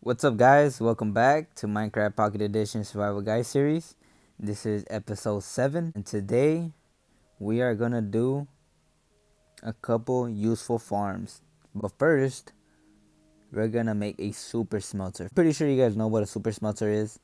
What's up, guys? Welcome back to Minecraft Pocket Edition Survival Guide series. This is episode 7, and today we are gonna do a couple useful farms. But first, we're gonna make a super smelter. Pretty sure you guys know what a super smelter is.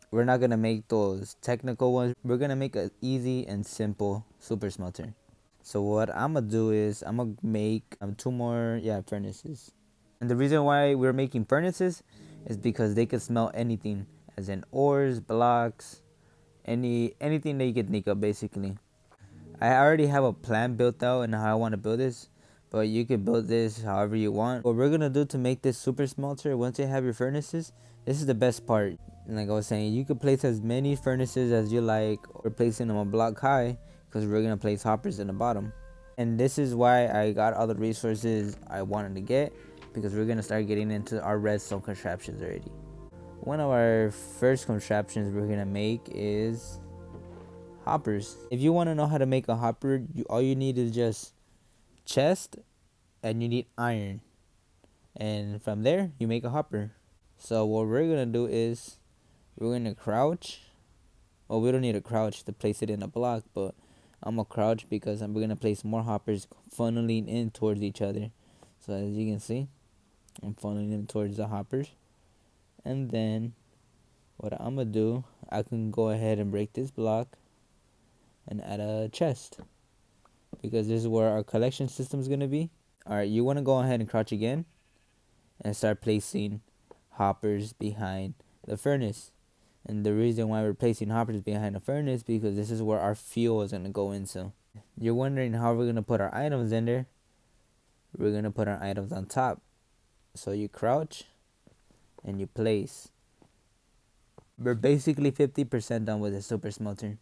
We're not gonna make those technical ones. We're gonna make an easy and simple super smelter. So what I'm gonna do is I'm gonna make two more furnaces. And the reason why we're making furnaces is because they can smelt anything, as in ores, blocks, anything that you can think of basically. I already have a plan built out and how I want to build this, but you can build this however you want. What we're gonna do to make this super smelter, once you have your furnaces, this is the best part. Like I was saying, you can place as many furnaces as you like, or placing them a block high, because we're gonna place hoppers in the bottom. And this is why I got all the resources I wanted to get, because we're gonna start getting into our redstone contraptions already. One of our first contraptions we're gonna make is hoppers. If you want to know how to make a hopper, all you need is just chest, and you need iron, and from there you make a hopper. So what we're gonna do is we're gonna crouch. Well, we don't need to crouch to place it in a block, but I'm gonna crouch because we're gonna place more hoppers funneling in towards each other. So as you can see, I'm funneling them towards the hoppers. And then what I'm gonna do, I can go ahead and break this block and add a chest, because this is where our collection system is gonna be. Alright, you wanna go ahead and crouch again and start placing hoppers behind the furnace. And the reason why we're placing hoppers behind the furnace, because this is where our fuel is gonna go into. You're wondering how we're gonna put our items in there. We're gonna put our items on top. So you crouch and you place. We're basically 50% done with the super smelter.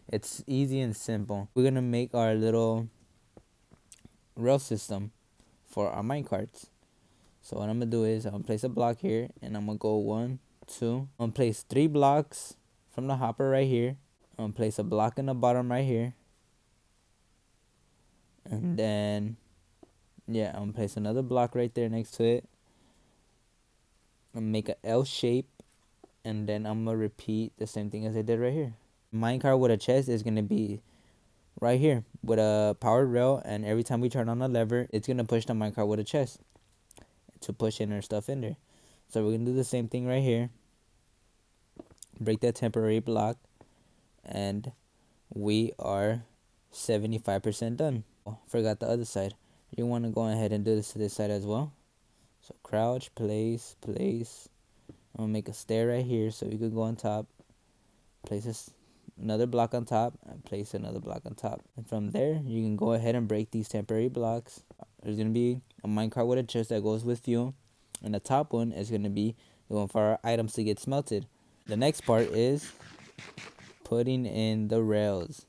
It's easy and simple. We're gonna make our little rail system for our minecarts. So what I'm gonna do is I'm gonna place a block here, and I'm gonna go 1, 2. I'm gonna place 3 blocks from the hopper right here. I'm gonna place a block in the bottom right here, and then I'm gonna place another block right there next to it. I'm gonna make an L shape, and then I'm gonna repeat the same thing as I did right here. Minecart with a chest is gonna be right here with a powered rail, and every time we turn on a lever, it's gonna push the minecart with a chest to push in our stuff in there. So we're gonna do the same thing right here. Break that temporary block, and we are 75% done. Oh, forgot the other side. You want to go ahead and do this to this side as well. So crouch, place. I'm gonna make a stair right here so we could go on top. Place another block on top, and place another block on top. And from there, you can go ahead and break these temporary blocks. There's gonna be a minecart with a chest that goes with fuel, and the top one is gonna be the one for our items to get smelted. The next part is putting in the rails.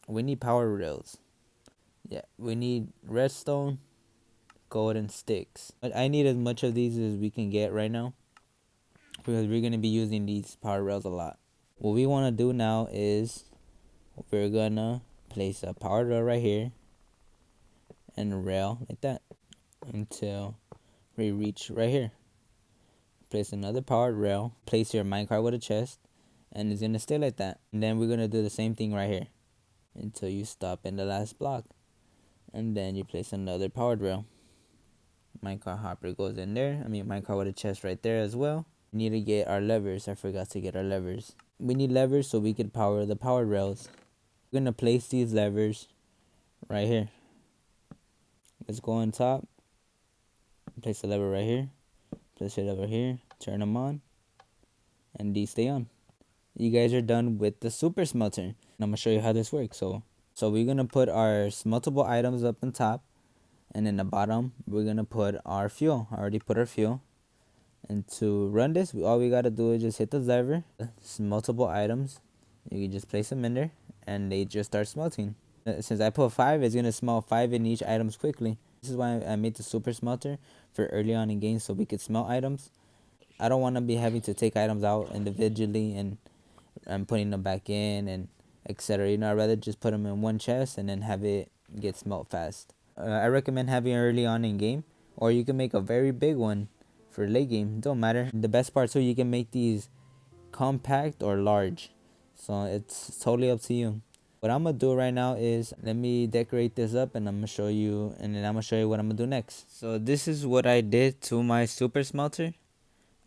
We need power rails. Yeah, we need redstone, golden sticks. But I need as much of these as we can get right now, because we're going to be using these power rails a lot. What we want to do now is we're going to place a power rail right here and a rail like that until we reach right here. Place another powered rail, place your minecart with a chest, and it's going to stay like that. And then we're going to do the same thing right here until you stop in the last block. And then you place another powered rail. Minecart hopper goes in there. Minecart with a chest right there as well. We need to get our levers. I forgot to get our levers. We need levers so we can power the power rails. We're going to place these levers right here. Let's go on top. Place the lever right here. Place it over here. Turn them on. And these stay on. You guys are done with the super smelter. And I'm going to show you how this works. So we're going to put our smeltable items up on top. And in the bottom, we're going to put our fuel. I already put our fuel. And to run this, all we got to do is just hit the lever. Smeltable items. You can just place them in there, and they just start smelting. Since I put 5, it's going to smelt 5 in each items quickly. This is why I made the super smelter for early on in games, so we could smelt items. I don't want to be having to take items out individually and putting them back in and etc. I'd rather just put them in one chest and then have it get smelt fast. I recommend having early on in game, or you can make a very big one for late game. Don't matter. The best part too, you can make these compact or large, so it's totally up to you. What I'm gonna do right now is let me decorate this up, and I'm gonna show you, and then I'm gonna show you what I'm gonna do next. So this is what I did to my super smelter.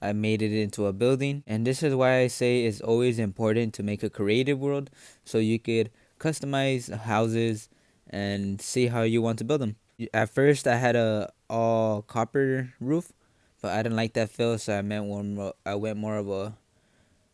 I made it into a building, and this is why I say it's always important to make a creative world so you could customize houses and see how you want to build them. At first I had a all copper roof, but I didn't like that feel, so I went more of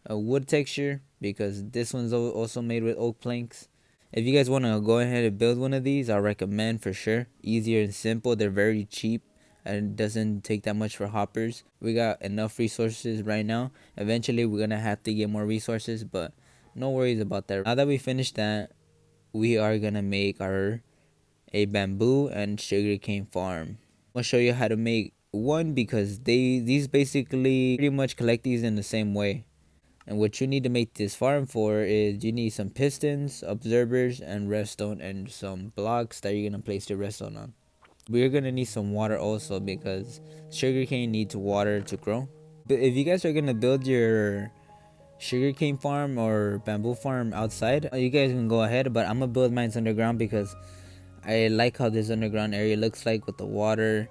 a wood texture, because this one's also made with oak planks. If you guys want to go ahead and build one of these, I recommend for sure. Easier and simple. They're very cheap and it doesn't take that much for hoppers. We got enough resources right now. Eventually we're gonna have to get more resources, but no worries about that. Now that we finished that, we are gonna make a bamboo and sugarcane farm. I'm gonna show you how to make one, because these basically pretty much collect these in the same way. And what you need to make this farm for is you need some pistons, observers, and redstone, and some blocks that you're gonna place the redstone on. We're gonna need some water also, because sugarcane needs water to grow. But if you guys are gonna build your sugarcane farm or bamboo farm outside, you guys can go ahead, but I'm gonna build mine underground because I like how this underground area looks like with the water.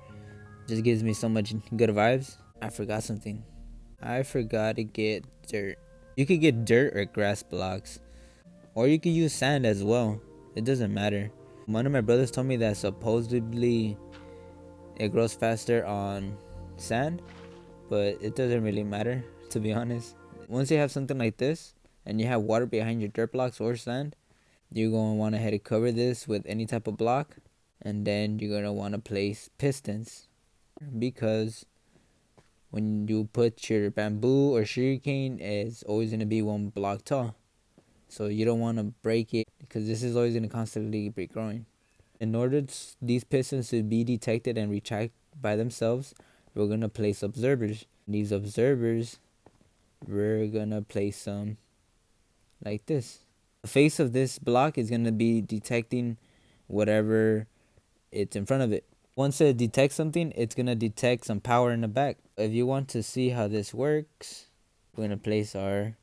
Just gives me so much good vibes. I forgot something. I forgot to get dirt. You could get dirt or grass blocks, or you could use sand as well. It doesn't matter. One of my brothers told me that supposedly it grows faster on sand, but it doesn't really matter, to be honest. Once you have something like this and you have water behind your dirt blocks or sand, you're going to want to head to cover this with any type of block, and then you're going to want to place pistons, because when you put your bamboo or sugarcane, it's always going to be one block tall. So you don't want to break it, because this is always going to constantly be growing. In order these pistons to be detected and retract by themselves, we're going to place observers. These observers, we're going to place some like this. The face of this block is going to be detecting whatever it's in front of it. Once it detects something, it's going to detect some power in the back. If you want to see how this works, we're going to place our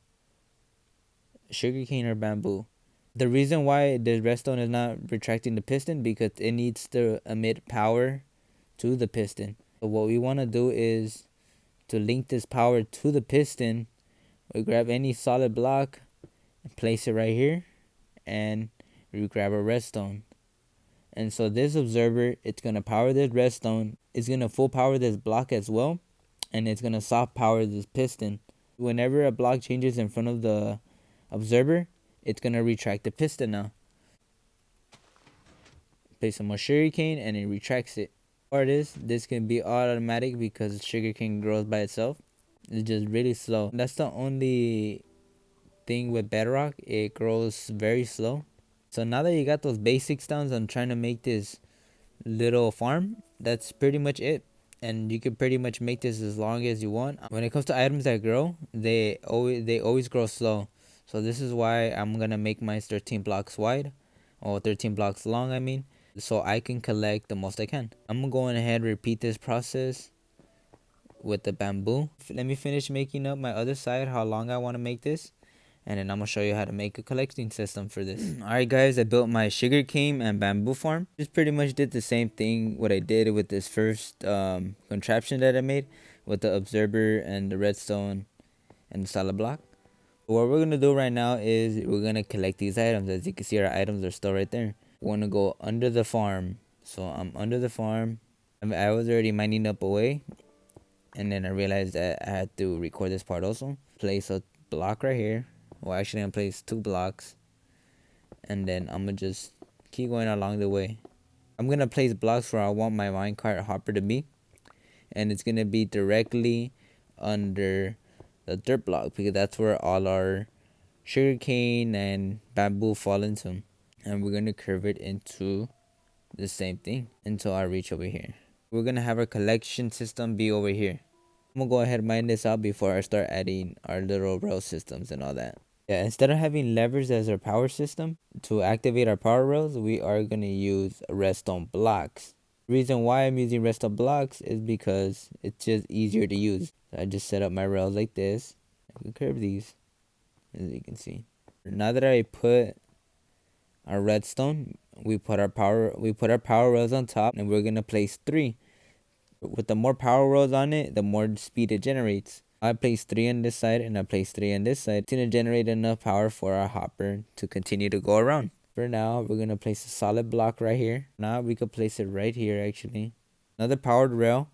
sugarcane or bamboo. The reason why the redstone is not retracting the piston, because it needs to emit power to the piston. So what we want to do is to link this power to the piston. We grab any solid block and place it right here, and we grab a redstone. And so this observer, it's going to power this redstone. It's going to full power this block as well, and it's going to soft power this piston. Whenever a block changes in front of the observer, it's going to retract the piston now. Place some more sugarcane and it retracts it. Part is, this can be automatic because sugarcane grows by itself. It's just really slow. That's the only thing with bedrock. It grows very slow. So now that you got those basics down on trying to make this little farm, that's pretty much it. And you can pretty much make this as long as you want. When it comes to items that grow, they always grow slow. So this is why I'm gonna make mine 13 blocks wide, or 13 blocks long, I mean, so I can collect the most I can. I'm going ahead and repeat this process with the bamboo. Let me finish making up my other side, how long I want to make this, and then I'm gonna show you how to make a collecting system for this. Alright guys, I built my sugarcane and bamboo farm. Just pretty much did the same thing what I did with this first contraption that I made with the observer and the redstone and the solid block. What we're gonna do right now is we're gonna collect these items. As you can see, our items are still right there. We're gonna go under the farm. So I'm under the farm. I was already mining up away, and then I realized that I had to record this part also. Place a block right here. Well, actually, I'm gonna place 2 blocks, and then I'm gonna just keep going along the way. I'm gonna place blocks where I want my minecart hopper to be, and it's gonna be directly under the dirt block, because that's where all our sugarcane and bamboo fall into. And we're gonna curve it into the same thing until I reach over here. We're gonna have our collection system be over here. I'm gonna go ahead and mine this out before I start adding our little rail systems and all that. Yeah, instead of having levers as our power system to activate our power rails, we are gonna use redstone blocks. The reason why I'm using redstone blocks is because it's just easier to use. So I just set up my rails like this. I can curve these, as you can see. Now that I put our redstone, we put our power rails on top, and we're gonna place 3. With the more power rails on it, the more speed it generates. I place 3 on this side and I place 3 on this side. It's gonna generate enough power for our hopper to continue to go around. For now, we're gonna place a solid block right here. Now we could place it right here actually. Another powered rail,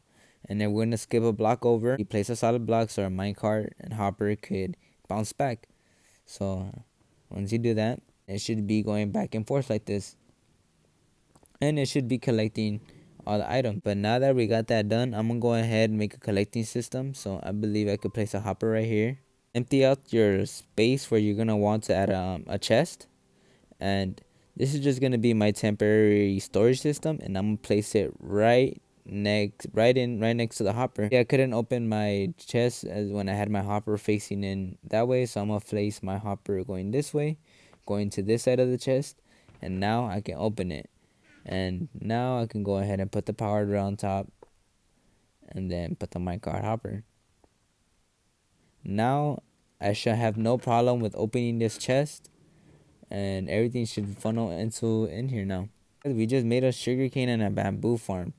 and then we're gonna skip a block over. We place a solid block so our minecart and hopper could bounce back. So once you do that, it should be going back and forth like this. And it should be collecting all the items. But now that we got that done, I'm gonna go ahead and make a collecting system. So I believe I could place a hopper right here. Empty out your space where you're gonna want to add a chest, and this is just gonna be my temporary storage system, and I'm gonna place it right next to the hopper. Yeah, I couldn't open my chest as when I had my hopper facing in that way, so I'm gonna place my hopper going this way, going to this side of the chest, and now I can open it. And now I can go ahead and put the powered rail on top, and then put the minecart hopper. Now I should have no problem with opening this chest, and everything should funnel in here now. We just made a sugarcane and a bamboo farm.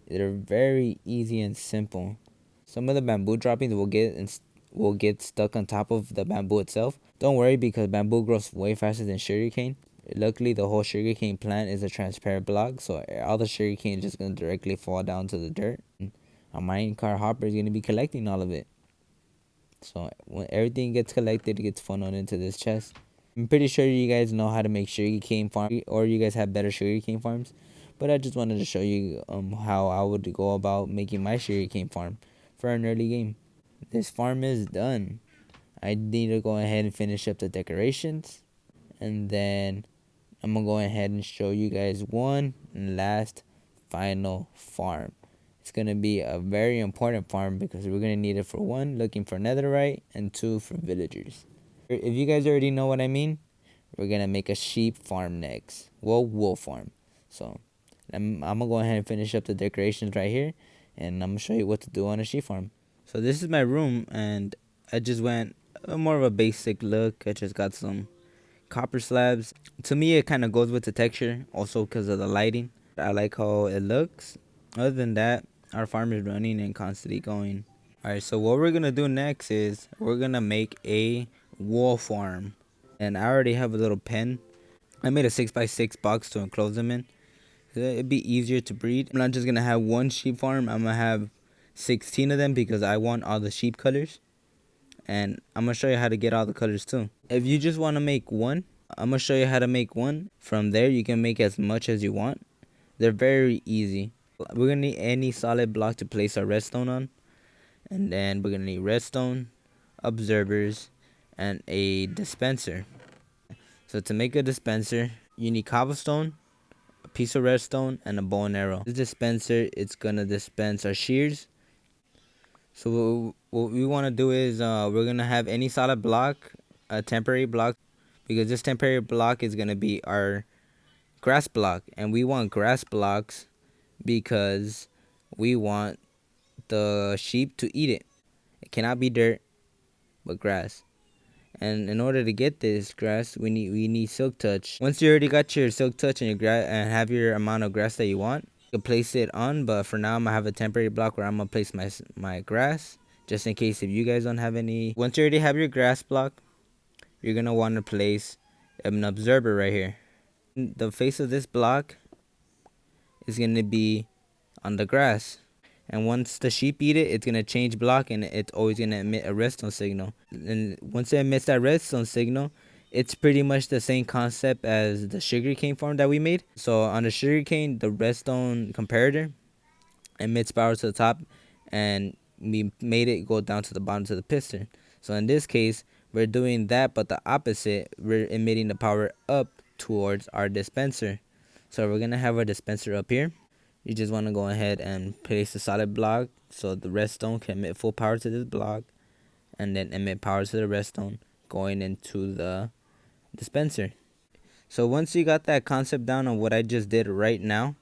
They're very easy and simple. Some of the bamboo droppings will get stuck on top of the bamboo itself. Don't worry, because bamboo grows way faster than sugarcane. Luckily, the whole sugarcane plant is a transparent block, so all the sugarcane is just gonna directly fall down to the dirt. A minecart hopper is gonna be collecting all of it. So when everything gets collected, it gets funneled into this chest. I'm pretty sure you guys know how to make sugarcane farm, or you guys have better sugarcane farms. But I just wanted to show you how I would go about making my sugarcane farm for an early game. This farm is done. I need to go ahead and finish up the decorations, and then I'm gonna go ahead and show you guys one last final farm. It's gonna be a very important farm because we're gonna need it for 1, looking for netherite, and 2, for villagers. If you guys already know what I mean, we're gonna make a sheep farm next. Well, wool farm. So I'm gonna go ahead and finish up the decorations right here, and I'm gonna show you what to do on a sheep farm. So this is my room, and I just went more of a basic look. I just got some copper slabs. To me, it kind of goes with the texture, also because of the lighting. I like how it looks. Other than that, our farm is running and constantly going. Alright, so what we're gonna do next is we're gonna make a wool farm. And I already have a little pen. I made a 6x6 box to enclose them in. It'd be easier to breed. I'm not just gonna have one sheep farm. I'm gonna have 16 of them because I want all the sheep colors. And I'm gonna show you how to get all the colors too. If you just want to make one, I'm gonna show you how to make one. From there, you can make as much as you want. They're very easy. We're gonna need any solid block to place our redstone on, and then we're gonna need redstone, observers, and a dispenser. So to make a dispenser, you need cobblestone, a piece of redstone, and a bow and arrow. This dispenser, it's gonna dispense our shears. So what we want to do is we're gonna have any solid block, a temporary block, because this temporary block is gonna be our grass block, and we want grass blocks because we want the sheep to eat it. It cannot be dirt, but grass. And in order to get this grass, we need silk touch. Once you already got your silk touch and your grass and have your amount of grass that you want, you can place it on. But for now, I'm gonna have a temporary block where I'm gonna place my grass, just in case if you guys don't have any. Once you already have your grass block, you're gonna want to place an observer right here. The face of this block is gonna be on the grass. And once the sheep eat it, it's going to change block, and it's always going to emit a redstone signal. And once it emits that redstone signal, it's pretty much the same concept as the sugarcane farm that we made. So on the sugarcane, the redstone comparator emits power to the top, and we made it go down to the bottom to the piston. So in this case, we're doing that, but the opposite. We're emitting the power up towards our dispenser. So we're going to have our dispenser up here. You just want to go ahead and place a solid block so the redstone can emit full power to this block, and then emit power to the redstone going into the dispenser. So once you got that concept down on what I just did right now,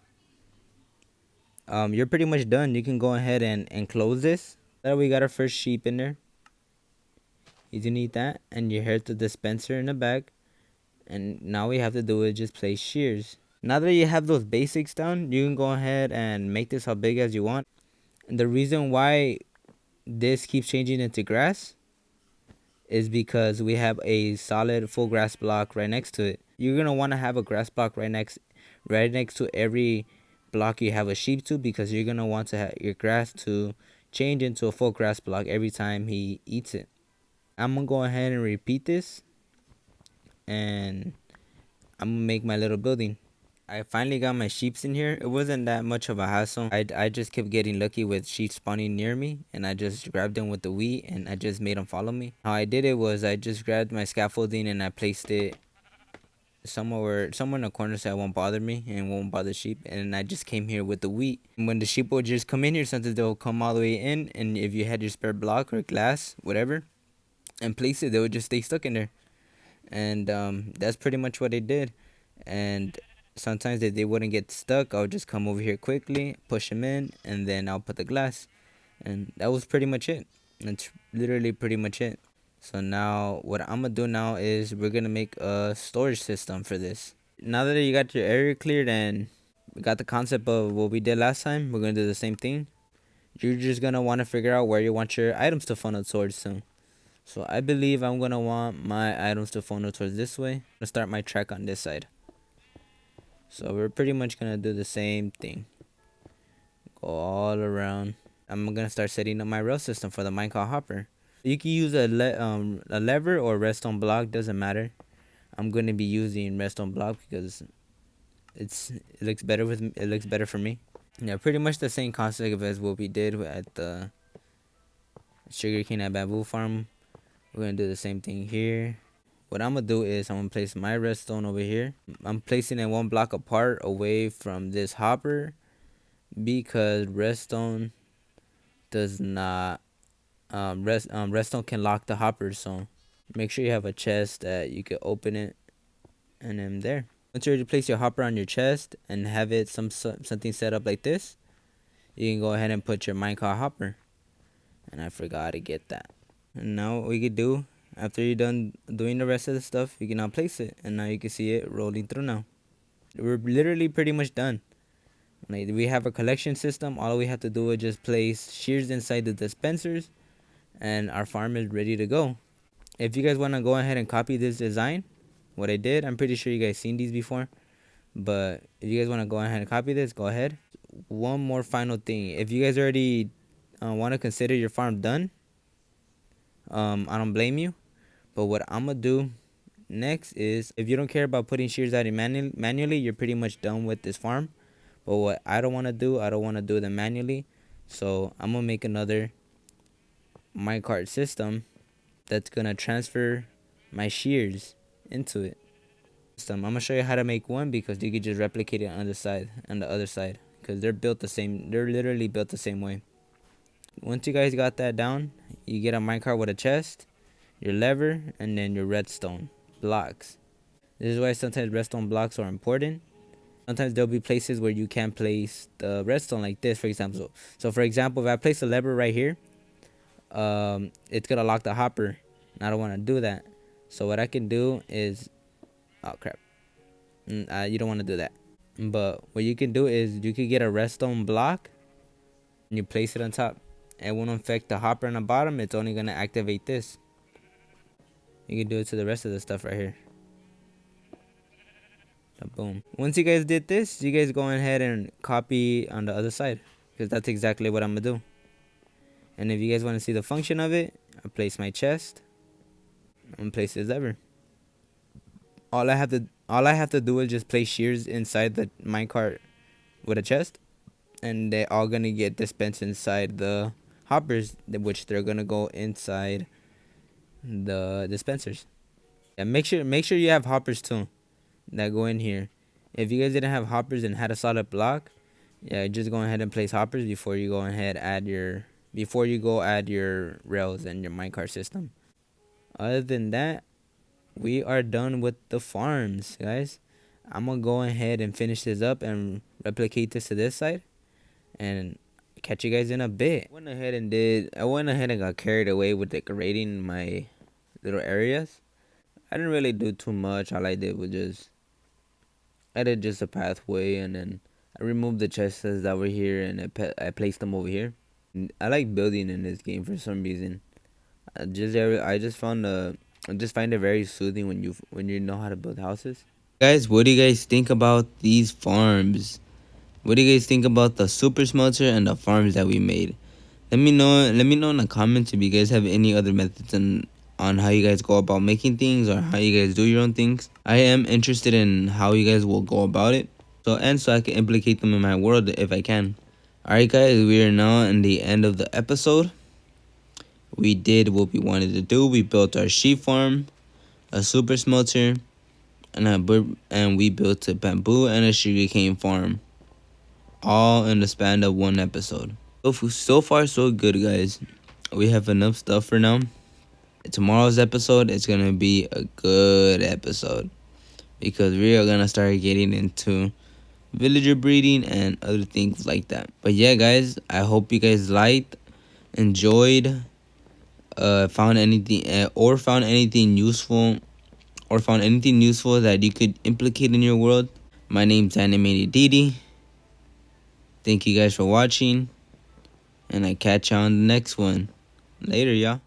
you're pretty much done. You can go ahead and close this. That we got our first sheep in there. You do need that, and you head the dispenser in the back. And now we have to do is just place shears. Now that you have those basics down, you can go ahead and make this how big as you want. And the reason why this keeps changing into grass is because we have a solid full grass block right next to it. You're gonna want to have a grass block right next to every block you have a sheep to, because you're gonna want to have your grass to change into a full grass block every time he eats it. I'm gonna go ahead and repeat this, and I'm gonna make my little building. I finally got my sheeps in here. It wasn't that much of a hassle. I just kept getting lucky with sheep spawning near me, and I just grabbed them with the wheat, and I just made them follow me. How I did it was I just grabbed my scaffolding and I placed it somewhere in the corner so it won't bother me and won't bother sheep. And I just came here with the wheat. And when the sheep would just come in here, sometimes they'll come all the way in, and if you had your spare block or glass, whatever, and place it, they would just stay stuck in there. And that's pretty much what I did. And sometimes if they wouldn't get stuck, I would just come over here quickly, push them in, and then I'll put the glass. And that was pretty much it. That's literally pretty much it. So now what I'm gonna do now is we're gonna make a storage system for this. Now that you got your area cleared and we got the concept of what we did last time, we're gonna do the same thing. You're just gonna want to figure out where you want your items to funnel towards soon. So I believe I'm gonna want my items to funnel towards this way. I'm gonna start my track on this side. So we're pretty much gonna do the same thing. Go all around. I'm gonna start setting up my rail system for the minecart hopper. You can use a lever or redstone block, doesn't matter. I'm gonna be using redstone block because it looks better for me. Yeah, pretty much the same concept as what we did at the sugarcane and bamboo farm. We're gonna do the same thing here. What I'm gonna do is I'm gonna place my redstone over here. I'm placing it one block apart away from this hopper because redstone does not redstone can lock the hopper, so make sure you have a chest that you can open it, and then there. Once you already place your hopper on your chest and have it something set up like this, you can go ahead and put your minecart hopper. And I forgot to get that. And now what we could do, after you're done doing the rest of the stuff, you can now place it, and now you can see it rolling through now. We're literally pretty much done. Like, we have a collection system. All we have to do is just place shears inside the dispensers, and our farm is ready to go. If you guys want to go ahead and copy this design, what I did, I'm pretty sure you guys seen these before, but if you guys want to go ahead and copy this, go ahead. One more final thing. If you guys already want to consider your farm done, I don't blame you. But what I'm gonna do next is, if you don't care about putting shears out manually, you're pretty much done with this farm. But what I don't want to do them manually. So I'm gonna make another minecart system that's gonna transfer my shears into it. So I'm gonna show you how to make one, because you could just replicate it on the other side, because they're literally built the same way. Once you guys got that down, you get a minecart with a chest, your lever, and then your redstone blocks. This is why sometimes redstone blocks are important. Sometimes there'll be places where you can't place the redstone, like this, for example. So for example, if I place a lever right here, it's gonna lock the hopper, and I don't want to do that. So what I can do is, oh crap, you don't want to do that. But what you can do is you can get a redstone block and you place it on top. It won't affect the hopper on the bottom. It's only gonna activate this. You can do it to the rest of the stuff right here. So boom. Once you guys did this, you guys go ahead and copy on the other side, because that's exactly what I'm gonna do. And if you guys want to see the function of it, I place my chest. I'm gonna place this lever. All I have to do is just place shears inside the minecart with a chest, and they're all gonna get dispensed inside the hoppers, which they're gonna go inside the dispensers. Yeah, make sure you have hoppers too that go in here. If you guys didn't have hoppers and had a solid block, yeah, just go ahead and place hoppers before you go ahead add your rails and your minecart system. Other than that, we are done with the farms, guys. I'm gonna go ahead and finish this up and replicate this to this side, and catch you guys in a bit. I went ahead and got carried away with decorating my little areas. I didn't really do too much. All I did was just I did just a pathway, and then I removed the chests that were here, and I placed them over here. I like building in this game for some reason. I just find it very soothing when you know how to build houses. Guys, what do you guys think about these farms? What do you guys think about the super smelter and the farms that we made? Let me know in the comments if you guys have any other methods on how you guys go about making things or how you guys do your own things. I am interested in how you guys will go about it. So I can implicate them in my world if I can. Alright guys, we are now in the end of the episode. We did what we wanted to do. We built our sheep farm, a super smelter, and we built a bamboo and a sugarcane farm, all in the span of one episode. So far so good, guys. We have enough stuff for now. Tomorrow's episode is gonna be a good episode because we are gonna start getting into villager breeding and other things like that. But yeah, guys, I hope you guys liked, enjoyed, found anything useful that you could implicate in your world. My name's Animated Didi. Thank you guys for watching, and I catch you on the next one. Later, y'all.